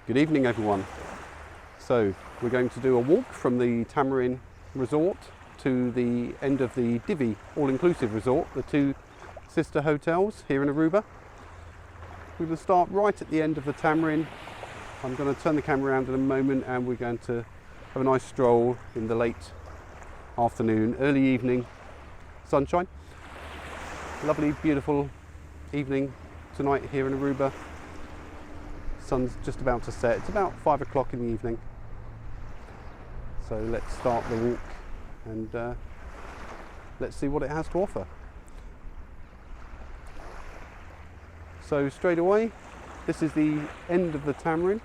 Good evening everyone. So we're going to do a walk from the Tamarijn resort to the end of the Divi All Inclusive resort, the two sister hotels here in Aruba. We're going to start right at the end of the Tamarijn. I'm going to turn the camera around in a moment and we're going to have a nice stroll in the late afternoon, early evening sunshine. Lovely, beautiful evening tonight here in Aruba. Sun's just about to set. It's about 5 o'clock in the evening. So let's start the walk and let's see what it has to offer. So straight away, this is the end of the Tamarijn.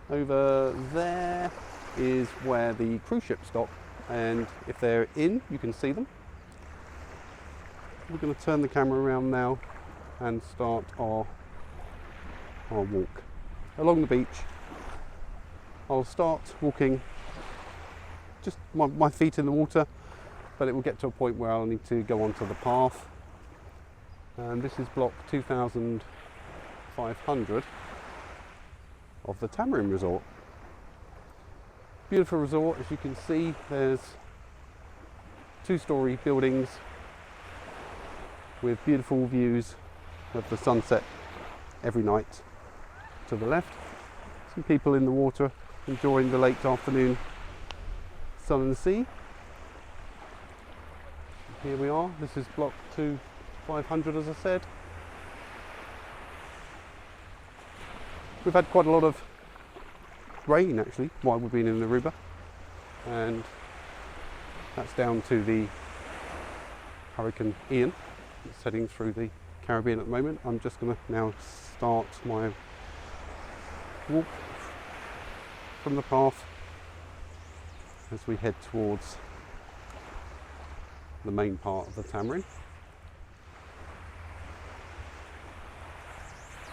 Over there is where the cruise ships stop, and if they're in, you can see them. We're going to turn the camera around now and start our walk along the beach. I'll start walking just my feet in the water, but it will get to a point where I'll need to go onto the path. And this is block 2500 of the Tamarijn resort. Beautiful resort, as you can see. There's two-story buildings with beautiful views of the sunset every night. To the left, some people in the water enjoying the late afternoon sun and sea. Here we are. This is block 2500, as I said. We've had quite a lot of rain actually while we've been in Aruba, and that's down to the Hurricane Ian. It's heading through the Caribbean at the moment. I'm just going to now start my walk from the path as we head towards the main part of the Tamarijn.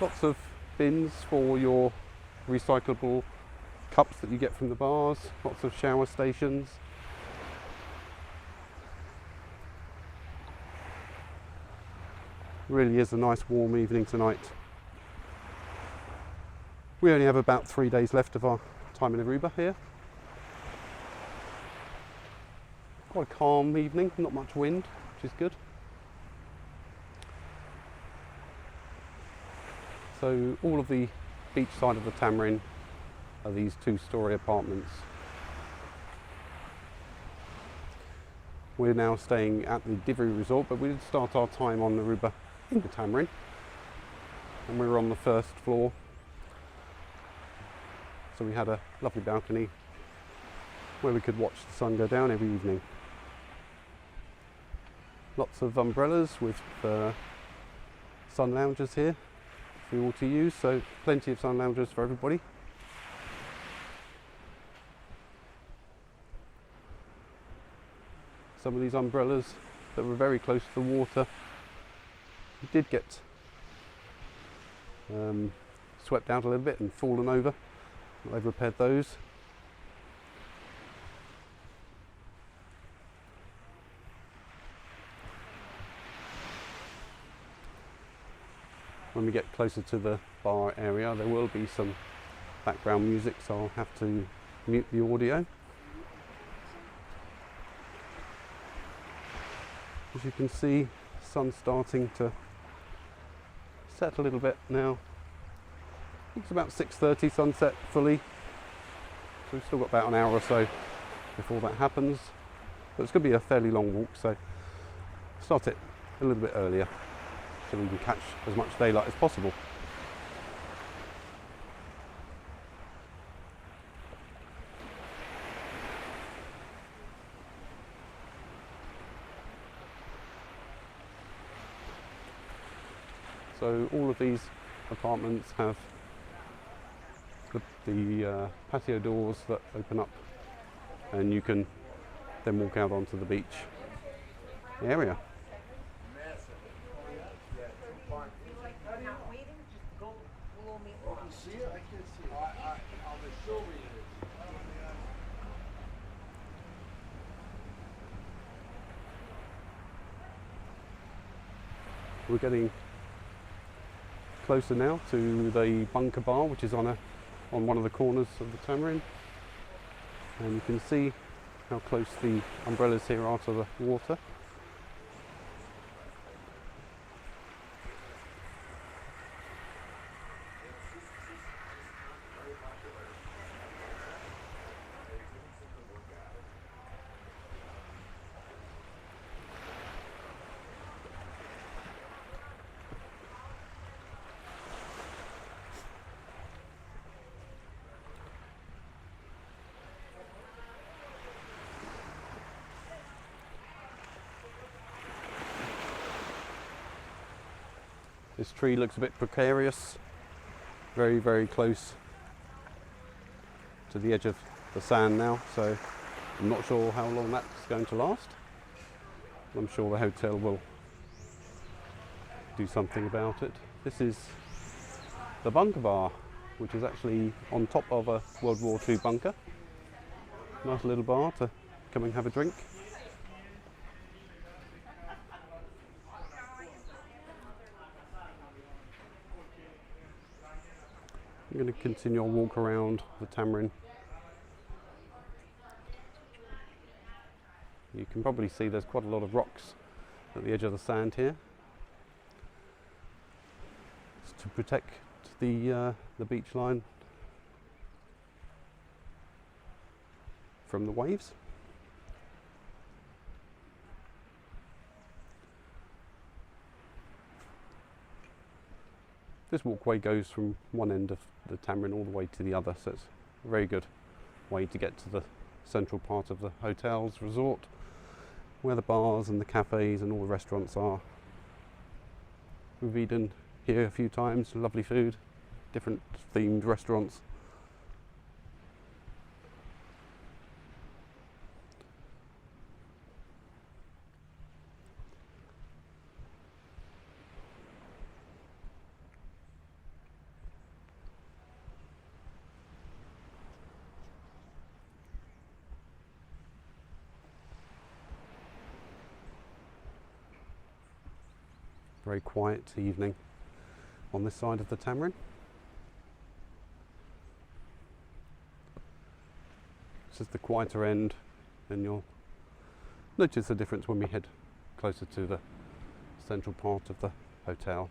Lots of bins for your recyclable cups that you get from the bars, lots of shower stations. Really is a nice warm evening tonight. We only have about 3 days left of our time in Aruba here. Quite a calm evening, not much wind, which is good. So all of the beach side of the Tamarijn are these two-story apartments. We're now staying at the Divi resort, but we did start our time on Aruba in the Tamarijn, and we were on the first floor. So we had a lovely balcony where we could watch the sun go down every evening. Lots of umbrellas with sun loungers here for you all to use, so plenty of sun loungers for everybody. Some of these umbrellas that were very close to the water did get swept out a little bit and fallen over. They've repaired those. When we get closer to the bar area, there will be some background music, so I'll have to mute the audio. As you can see, the sun's starting to set a little bit now. It's about 6:30 sunset fully, so we've still got about an hour or so before that happens, but it's going to be a fairly long walk, so start it a little bit earlier so we can catch as much daylight as possible. So all of these apartments have the patio doors that open up, and you can then walk out onto the beach area. We're getting closer now to the bunker bar, which is on on one of the corners of the Tamarijn, and you can see how close the umbrellas here are to the water. This tree looks a bit precarious, very, very close to the edge of the sand now, so I'm not sure how long that's going to last. I'm sure the hotel will do something about it. This is the bunker bar, which is actually on top of a World War II bunker. Nice little bar to come and have a drink. I'm going to continue our walk around the Tamarijn. You can probably see there's quite a lot of rocks at the edge of the sand here. It's to protect the beach line from the waves. This walkway goes from one end of the Tamarijn all the way to the other, so it's a very good way to get to the central part of the hotel's resort, where the bars and the cafes and all the restaurants are. We've eaten here a few times, lovely food, different themed restaurants. Very quiet evening on this side of the Tamarijn. This is the quieter end, and you'll notice the difference when we head closer to the central part of the hotel.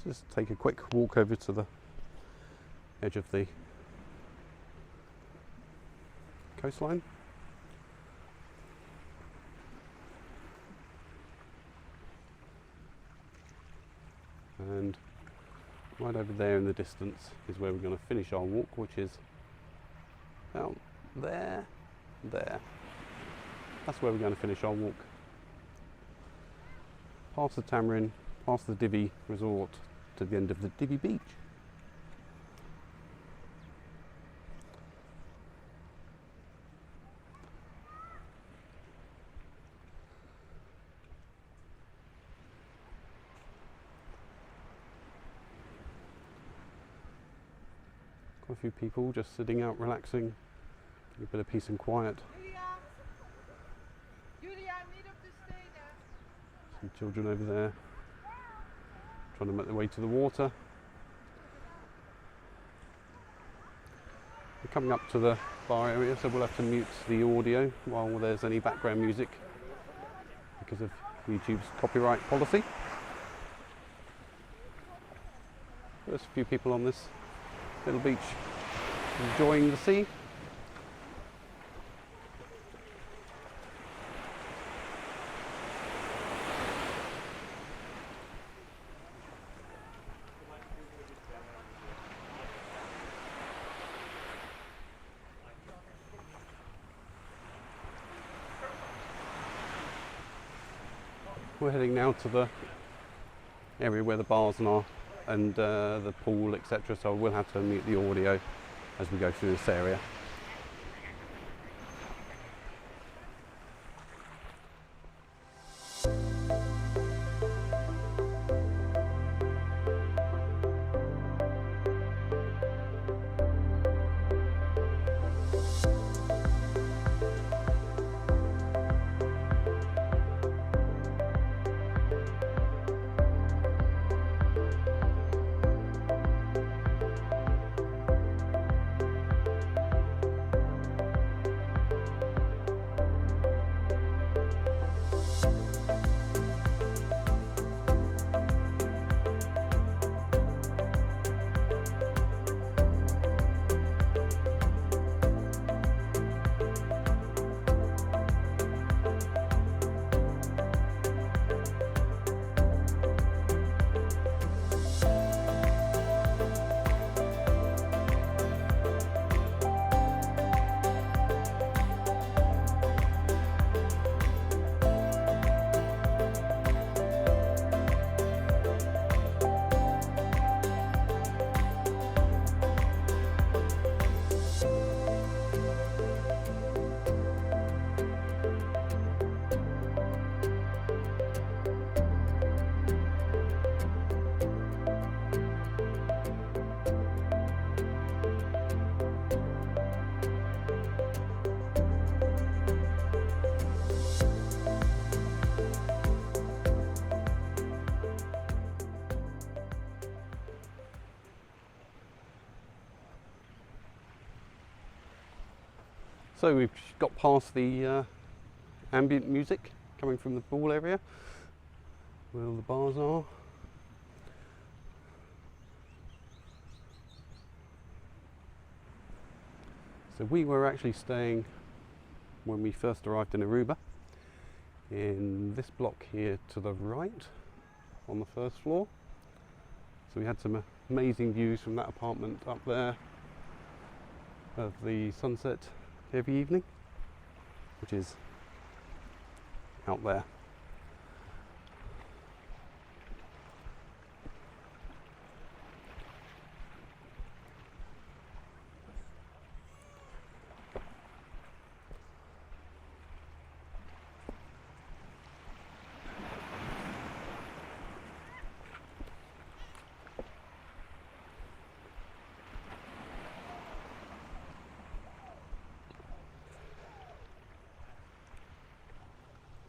Let's just take a quick walk over to the edge of the coastline. And right over there in the distance is where we're going to finish our walk, which is out there. That's where we're going to finish our walk. Past the Tamarijn, past the Divi resort, to the end of the Divi beach. Quite a few people just sitting out relaxing, a bit of peace and quiet. Some children over there trying to make their way to the water. We're coming up to the bar area, so we'll have to mute the audio while there's any background music because of YouTube's copyright policy. There's a few people on this little beach enjoying the sea. we're heading now to the area where the bars are and the pool, etc. So we'll have to mute the audio as we go through this area. So we've got past the ambient music coming from the pool area where all the bars are. So we were actually staying, when we first arrived in Aruba, in this block here to the right on the first floor. So we had some amazing views from that apartment up there of the sunset every evening, which is out there.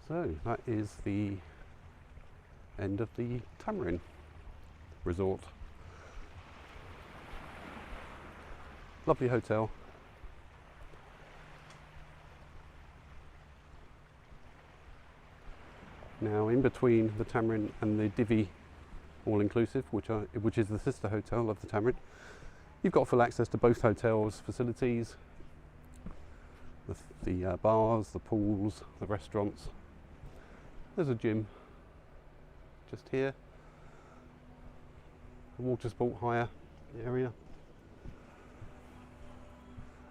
So that is the end of the Tamarijn resort. Lovely hotel. Now in between the Tamarijn and the Divi All Inclusive, which is the sister hotel of the Tamarijn, you've got full access to both hotels' facilities, the bars, the pools, the restaurants. There's a gym just here, the water sport hire area,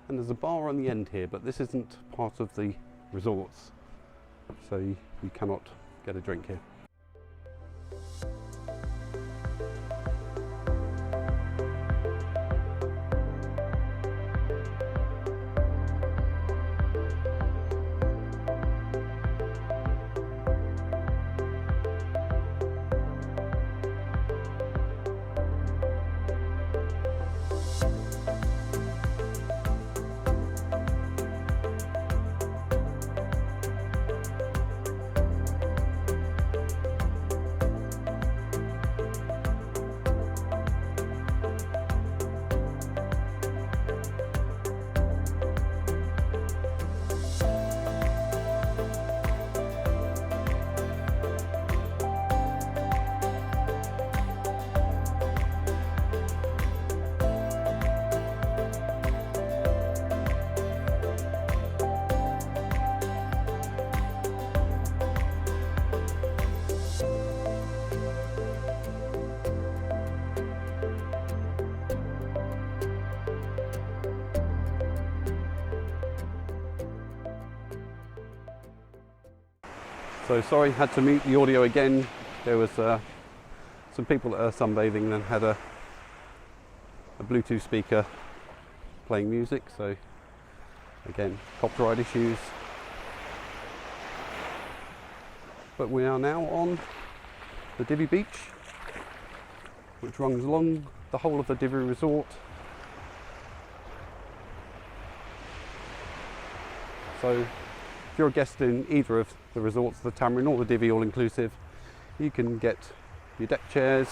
and there's a bar on the end here, but this isn't part of the resorts, so you cannot get a drink here. So sorry, had to mute the audio again. There was some people that are sunbathing and had a Bluetooth speaker playing music, so again, copyright issues. But we are now on the Divi beach, which runs along the whole of the Divi resort. So if you're a guest in either of the resorts, the Tamarijn or the Divi All Inclusive, you can get your deck chairs,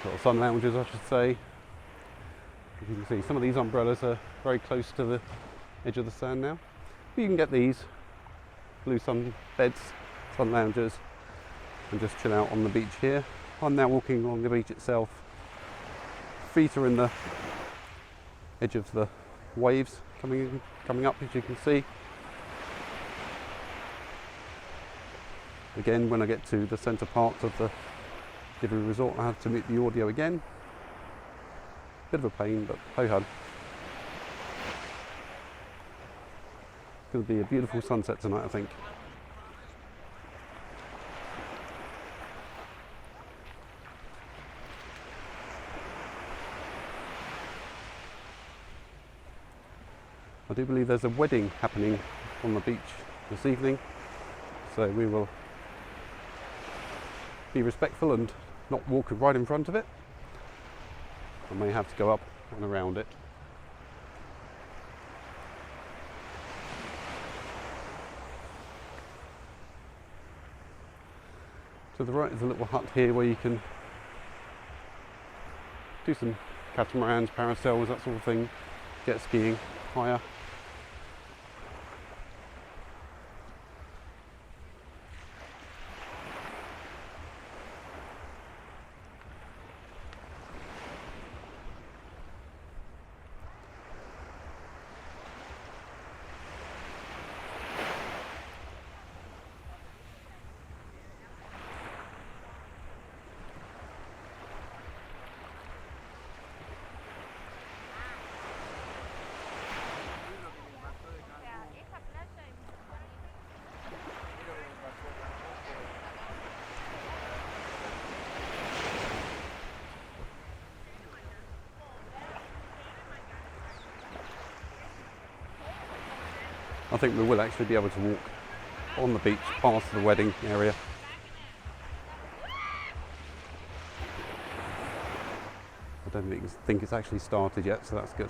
or sun lounges I should say. As you can see, some of these umbrellas are very close to the edge of the sand now. But you can get these blue sun beds, sun lounges, and just chill out on the beach here. I'm now walking along the beach itself. Feet are in the edge of the waves coming up, as you can see. Again, when I get to the centre part of the Divi resort, I have to mute the audio again. Bit of a pain, but ho ho. It's going to be a beautiful sunset tonight, I think. I do believe there's a wedding happening on the beach this evening, so we will be respectful and not walk right in front of it. I may have to go up and around it. To the right is a little hut here where you can do some catamarans, parasails, that sort of thing, jet skiing higher. I think we will actually be able to walk on the beach past the wedding area. I don't think it's actually started yet, so that's good.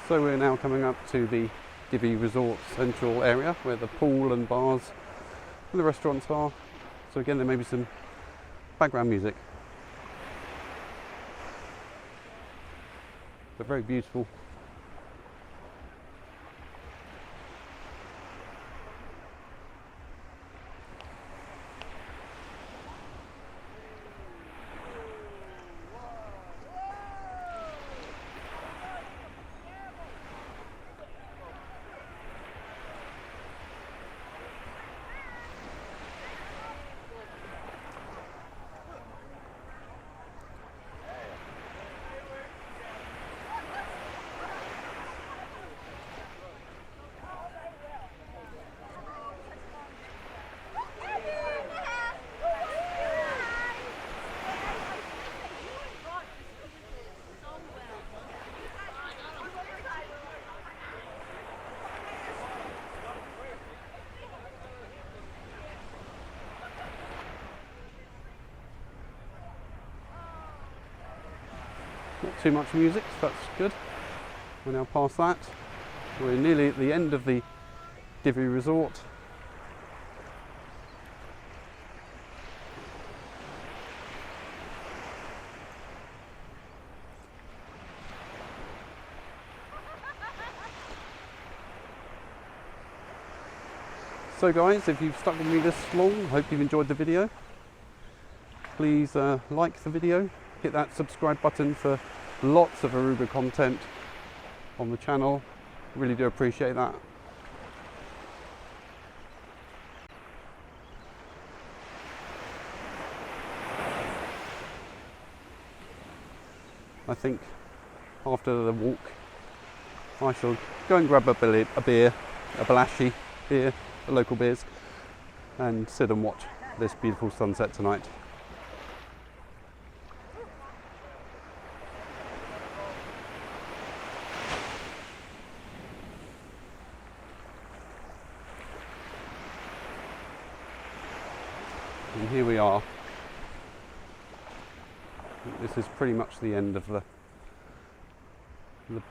So we're now coming up to the Divi Resort central area where the pool and bars where the restaurants are. So again, there may be some background music. But very beautiful. Not too much music, so that's good. We're now past that. We're nearly at the end of the Divi Resort. So guys, if you've stuck with me this long, I hope you've enjoyed the video. Please like the video, hit that subscribe button for lots of ARUBA content on the channel. Really do appreciate that. I think after the walk I shall go and grab a beer, a Balashi beer, the local beers, and sit and watch this beautiful sunset tonight. And here we are. This is pretty much the end of the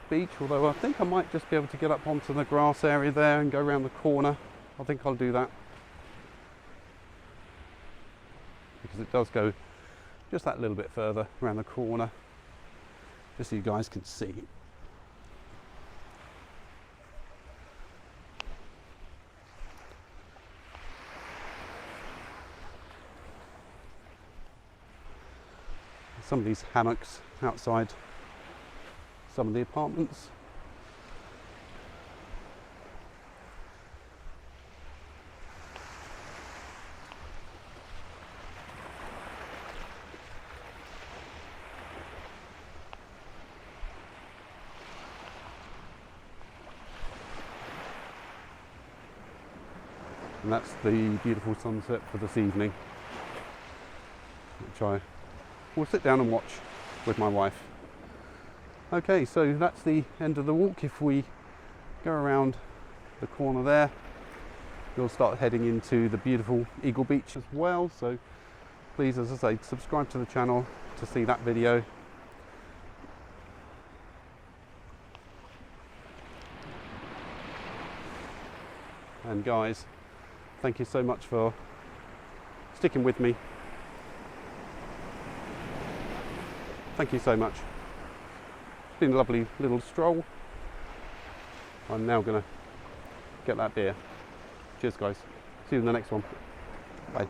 beach, although I think I might just be able to get up onto the grass area there and go around the corner. I think I'll do that, because it does go just that little bit further around the corner, just so you guys can see. Some of these hammocks outside some of the apartments. And that's the beautiful sunset for this evening, which I will sit down and watch with my wife. Okay, so that's the end of the walk. If we go around the corner there, we'll start heading into the beautiful Eagle Beach as well. So please, as I say, subscribe to the channel to see that video. And guys, thank you so much for sticking with me. Thank you so much. It's been a lovely little stroll. I'm now going to get that beer. Cheers guys. See you in the next one. Bye.